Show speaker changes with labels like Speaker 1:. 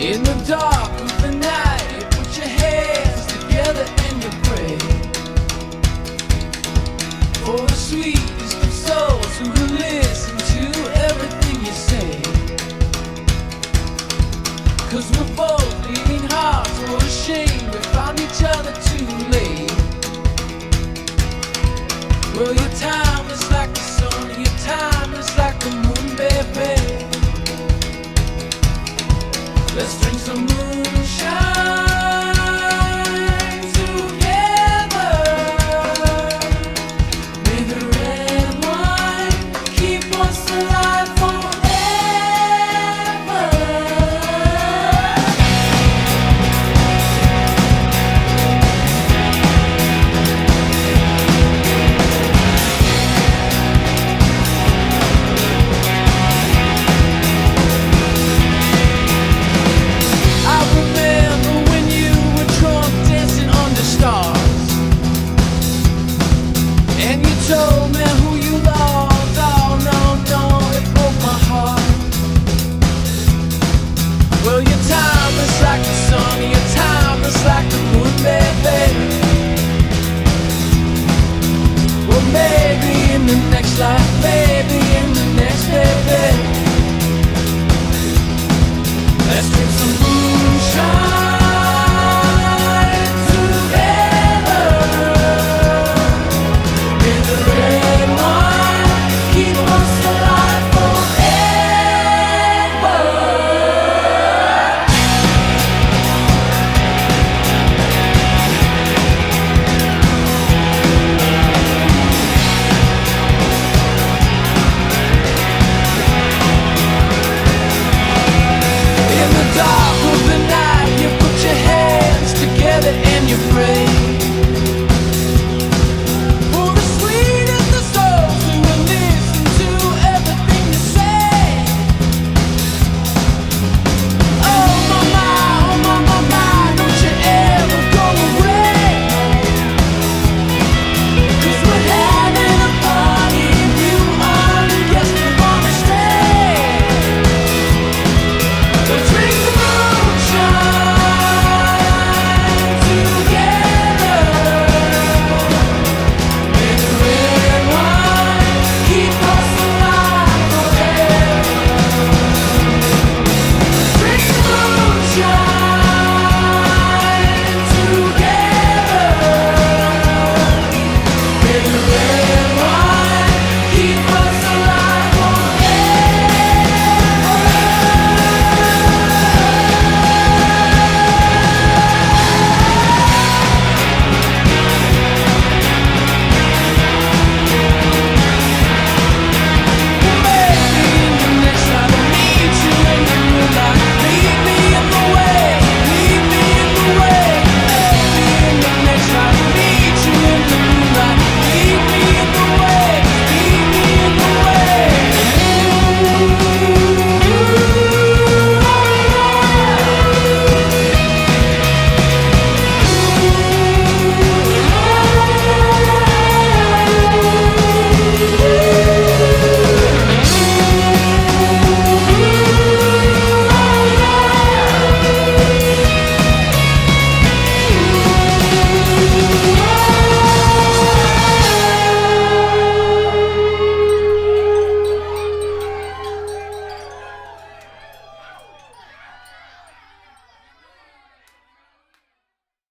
Speaker 1: In the dark of the night, you put your hands together and you pray for the sweetest of souls who will listen to everything you say. 'Cause we're both bleeding hearts, we're ashamed we found each other too late. Well, your time is like the sun, your time is like the moon, baby. Let's drink some moonshine together. May the red wine keep us alive forever. I remember when you were drunk dancing under stars, and you told me who you loved. Oh no, no, it broke my heart. Well, your time is like the sun, your time is like the moon, baby. Well, maybe in the next life, baby.